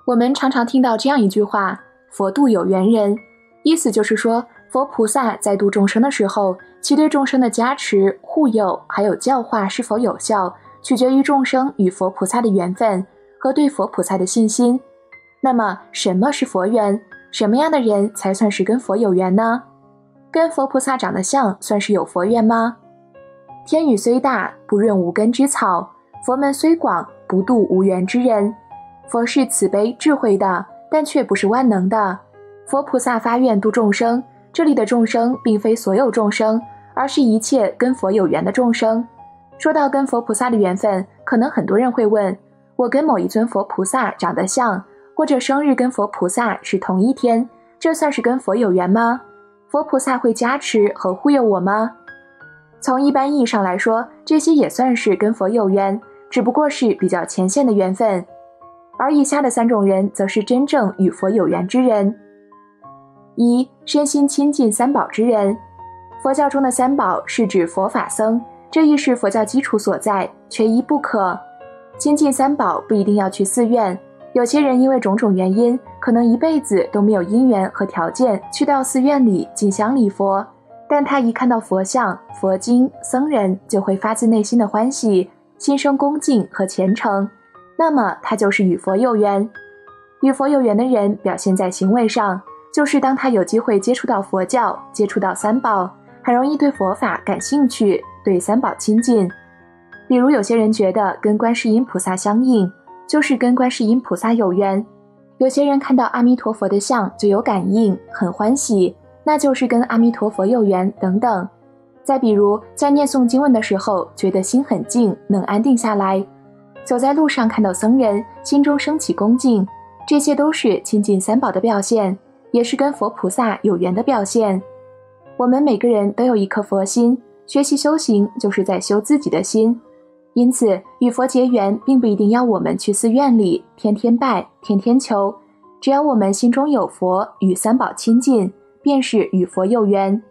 我们常常听到这样一句话，佛度有缘人，意思就是说，佛菩萨在度众生的时候，其对众生的加持、护佑还有教化是否有效，取决于众生与佛菩萨的缘分和对佛菩萨的信心。那么什么是佛缘？什么样的人才算是跟佛有缘呢？跟佛菩萨长得像算是有佛缘吗？天宇虽大，不润无根之草，佛门虽广，不度无缘之人。佛是慈悲智慧的，但却不是万能的。佛菩萨发愿度众生，这里的众生并非所有众生，而是一切跟佛有缘的众生。说到跟佛菩萨的缘分，可能很多人会问，我跟某一尊佛菩萨长得像，或者生日跟佛菩萨是同一天，这算是跟佛有缘吗？佛菩萨会加持和护佑我吗？从一般意义上来说，这些也算是跟佛有缘，只不过是比较浅显的缘分。而以下的3种人则是真正与佛有缘之人。一、身心亲近三宝之人。佛教中的三宝是指佛法僧，这亦是佛教基础所在，缺一不可。亲近三宝不一定要去寺院，有些人因为种种原因，可能一辈子都没有因缘和条件去到寺院里进香礼佛，但他一看到佛像、佛经、僧人，就会发自内心的欢喜，心生恭敬和虔诚，那么他就是与佛有缘。与佛有缘的人表现在行为上，就是当他有机会接触到佛教，接触到三宝，很容易对佛法感兴趣，对三宝亲近。比如有些人觉得跟观世音菩萨相应，就是跟观世音菩萨有缘；有些人看到阿弥陀佛的像就有感应，很欢喜，那就是跟阿弥陀佛有缘等等。再比如在念诵经文的时候，觉得心很静，能安定下来；走在路上看到僧人，心中升起恭敬，这些都是亲近三宝的表现，也是跟佛菩萨有缘的表现。我们每个人都有一颗佛心，学习修行就是在修自己的心。因此与佛结缘并不一定要我们去寺院里天天拜天天求，只要我们心中有佛，与三宝亲近，便是与佛有缘。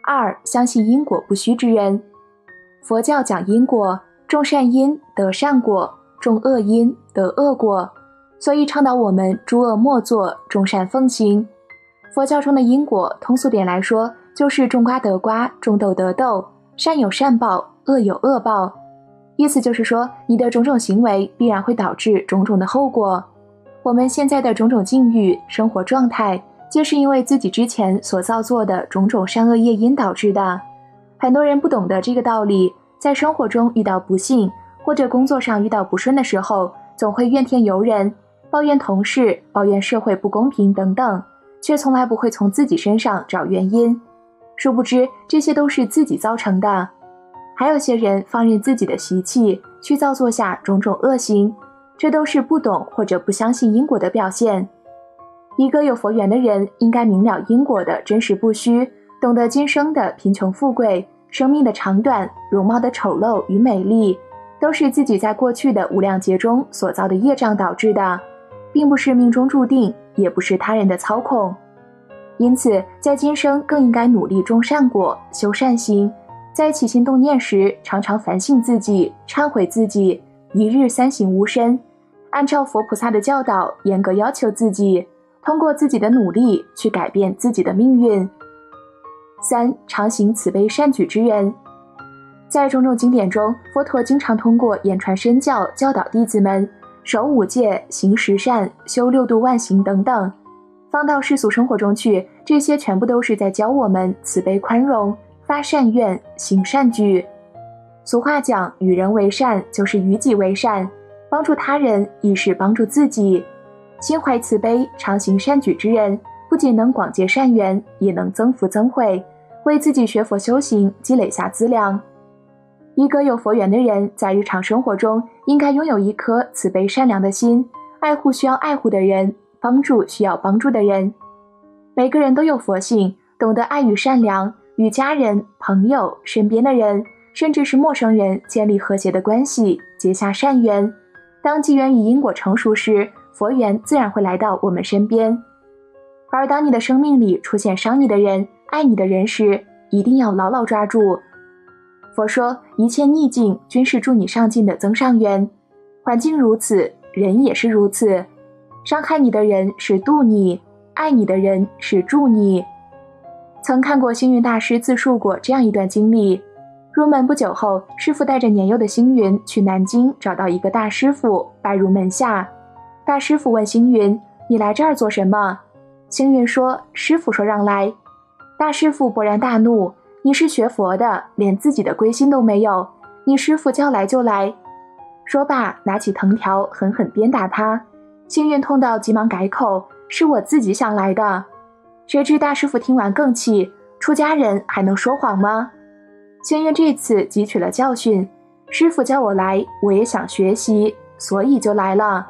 2、相信因果不虚之人。佛教讲因果，种善因得善果，种恶因得恶果，所以倡导我们诸恶莫作，众善奉行。佛教中的因果，通俗点来说，就是种瓜得瓜，种豆得豆，善有善报，恶有恶报。意思就是说，你的种种行为必然会导致种种的后果。我们现在的种种境遇、生活状态，皆是因为自己之前所造作的种种善恶业因导致的。很多人不懂得这个道理，在生活中遇到不幸，或者工作上遇到不顺的时候，总会怨天尤人，抱怨同事，抱怨社会不公平等等，却从来不会从自己身上找原因。殊不知，这些都是自己造成的。还有些人放任自己的习气，去造作下种种恶行，这都是不懂或者不相信因果的表现。一个有佛缘的人，应该明了因果的真实不虚，懂得今生的贫穷富贵，生命的长短，容貌的丑陋与美丽，都是自己在过去的无量劫中所造的业障导致的，并不是命中注定，也不是他人的操控。因此在今生更应该努力种善果，修善行，在起心动念时常常反省自己，忏悔自己，一日3省吾身，按照佛菩萨的教导严格要求自己，通过自己的努力去改变自己的命运。3、常行慈悲善举之人。在种种经典中，佛陀经常通过言传身教教导弟子们守5戒，行10善，修6度万行等等。放到世俗生活中去，这些全部都是在教我们慈悲宽容，发善愿，行善举。俗话讲，与人为善就是与己为善，帮助他人亦是帮助自己。心怀慈悲，常行善举之人，不仅能广结善缘，也能增福增慧，为自己学佛修行积累下资粮。一个有佛缘的人，在日常生活中应该拥有一颗慈悲善良的心，爱护需要爱护的人，帮助需要帮助的人。每个人都有佛性，懂得爱与善良，与家人、朋友、身边的人，甚至是陌生人建立和谐的关系，结下善缘。当机缘与因果成熟时，佛缘自然会来到我们身边。而当你的生命里出现伤你的人、爱你的人时，一定要牢牢抓住。佛说，一切逆境均是助你上进的增上缘，环境如此，人也是如此。伤害你的人是渡你，爱你的人是助你。曾看过星云大师自述过这样一段经历：入门不久后，师父带着年幼的星云去南京找到一个大师傅，拜入门下。大师傅问星云：“你来这儿做什么？”星云说：“师父说让来。”大师傅勃然大怒：“你是学佛的，连自己的归心都没有，你师父叫来就来。”说罢，拿起藤条狠狠鞭打他。星云痛到急忙改口：“是我自己想来的。”谁知大师傅听完更气：“出家人还能说谎吗？”星云这次汲取了教训，师父叫我来，我也想学习，所以就来了。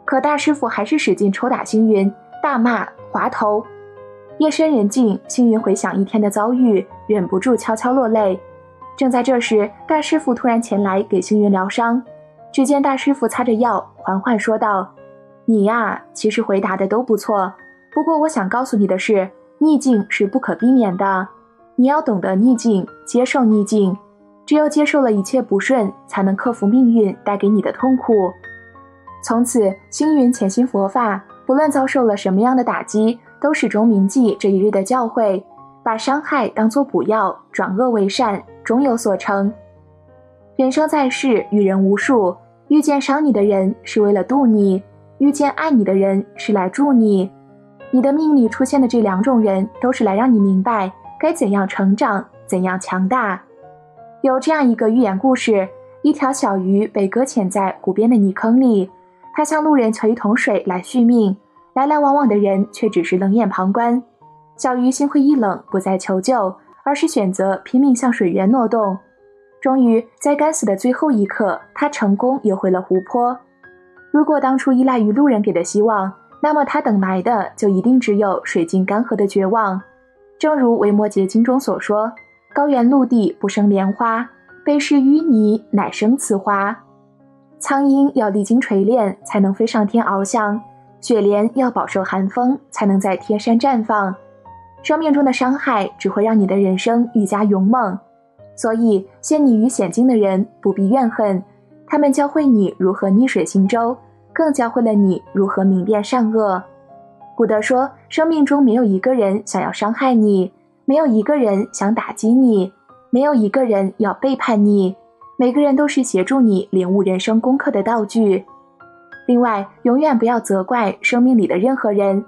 可大师傅还是使劲抽打星云，大骂滑头。夜深人静，星云回想一天的遭遇，忍不住悄悄落泪。正在这时，大师傅突然前来给星云疗伤。只见大师傅擦着药，缓缓说道：“你呀，其实回答的都不错，不过我想告诉你的是，逆境是不可避免的。你要懂得逆境，接受逆境，只有接受了一切不顺，才能克服命运带给你的痛苦。”从此，星云潜心佛法，不论遭受了什么样的打击，都始终铭记这一日的教诲，把伤害当作补药，转恶为善，终有所成。人生在世，遇人无数，遇见伤你的人是为了渡你，遇见爱你的人是来助你。你的命里出现的这两种人，都是来让你明白该怎样成长，怎样强大。有这样一个寓言故事：一条小鱼被搁浅在湖边的泥坑里，它向路人求一桶水来续命，来来往往的人却只是冷眼旁观。小鱼心灰意冷，不再求救，而是选择拼命向水源挪动。终于在该死的最后一刻，它成功游回了湖泊。如果当初依赖于路人给的希望，那么他等来的就一定只有水尽干涸的绝望。正如《维摩诘经》中所说：“高原陆地不生莲花，被施淤泥乃生此花。”苍鹰要历经锤炼才能飞上天翱翔，雪莲要饱受寒风才能在天山绽放。生命中的伤害只会让你的人生愈加勇猛，所以陷你于险境的人不必怨恨，他们教会你如何逆水行舟，更教会了你如何明辨善恶。古德说，生命中没有一个人想要伤害你，没有一个人想打击你，没有一个人要背叛你，每个人都是协助你领悟人生功课的道具。另外，永远不要责怪生命里的任何人。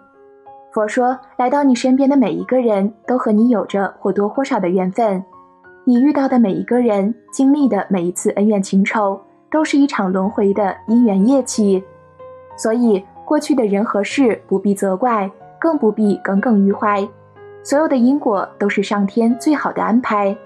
佛说，来到你身边的每一个人都和你有着或多或少的缘分，你遇到的每一个人，经历的每一次恩怨情仇，都是一场轮回的因缘业气。所以过去的人和事不必责怪，更不必耿耿于怀，所有的因果都是上天最好的安排。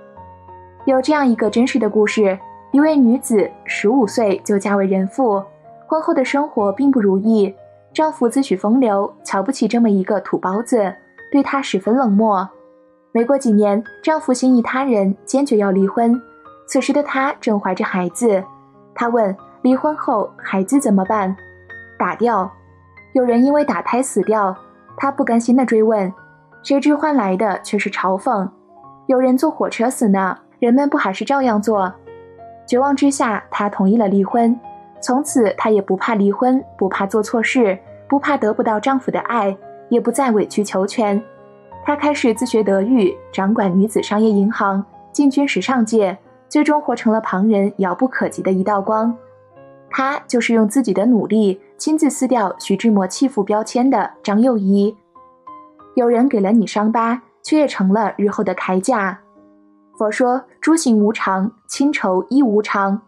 有这样一个真实的故事，一位女子15岁就嫁为人妇，婚后的生活并不如意，丈夫自诩风流，瞧不起这么一个土包子，对她十分冷漠。没过几年，丈夫心仪他人，坚决要离婚。此时的她正怀着孩子，她问：离婚后孩子怎么办？打掉。有人因为打胎死掉，她不甘心地追问，谁知换来的却是嘲讽。有人坐火车死呢，人们不还是照样做？绝望之下，她同意了离婚。从此她也不怕离婚，不怕做错事，不怕得不到丈夫的爱，也不再委曲求全。她开始自学德语，掌管女子商业银行，进军时尚界，最终活成了旁人遥不可及的一道光。她就是用自己的努力亲自撕掉徐志摩弃妇标签的张幼仪。有人给了你伤疤，却也成了日后的铠甲。佛说，诸行无常，亲仇亦无常。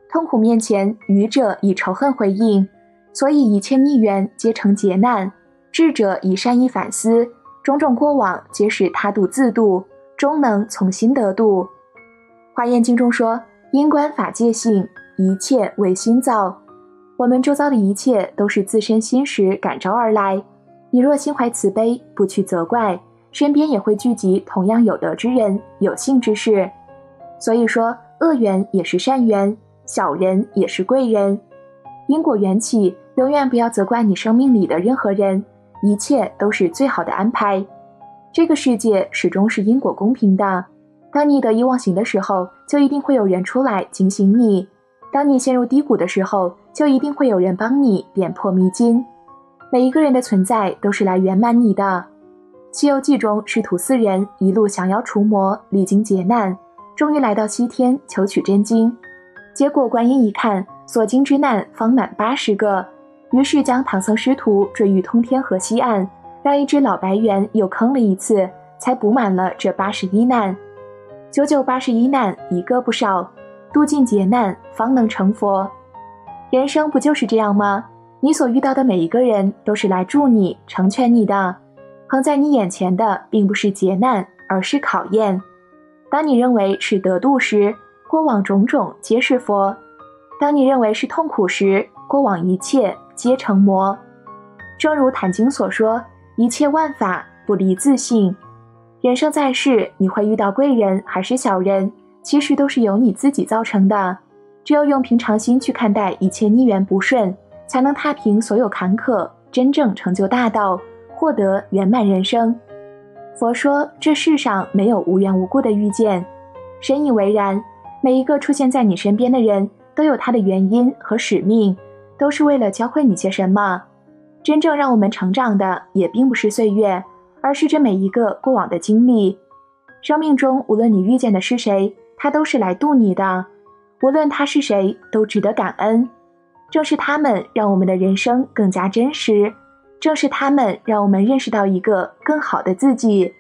痛苦面前，愚者以仇恨回应，所以一切逆缘皆成劫难。智者以善意反思，种种过往皆是他度自度，终能从心得度。华严经中说，因观法界性，一切为心造。我们周遭的一切都是自身心识感召而来，你若心怀慈悲，不去责怪，身边也会聚集同样有德之人，有幸之事。所以说，恶缘也是善缘，小人也是贵人。因果缘起，永远不要责怪你生命里的任何人，一切都是最好的安排。这个世界始终是因果公平的，当你得意忘形的时候，就一定会有人出来警醒你；当你陷入低谷的时候，就一定会有人帮你点破迷津。每一个人的存在都是来圆满你的。西游记中师徒4人一路降妖除魔，历经劫难，终于来到西天求取真经。结果观音一看，所经之难方满80个，于是将唐僧师徒坠于通天河西岸，让一只老白猿又坑了一次，才补满了这81难。9981难，一个不少，渡尽劫难，方能成佛。人生不就是这样吗？你所遇到的每一个人都是来助你、成全你的。横在你眼前的并不是劫难，而是考验。当你认为是得度时，过往种种皆是佛；当你认为是痛苦时，过往一切皆成魔。正如《坛经》所说，一切万法不离自性。人生在世，你会遇到贵人还是小人，其实都是由你自己造成的。只有用平常心去看待一切逆缘不顺，才能踏平所有坎坷，真正成就大道，获得圆满人生。佛说，这世上没有无缘无故的遇见，深以为然。每一个出现在你身边的人都有他的原因和使命，都是为了教会你些什么。真正让我们成长的也并不是岁月，而是这每一个过往的经历。生命中无论你遇见的是谁，他都是来渡你的，无论他是谁，都值得感恩。正是他们让我们的人生更加真实，正是他们让我们认识到一个更好的自己。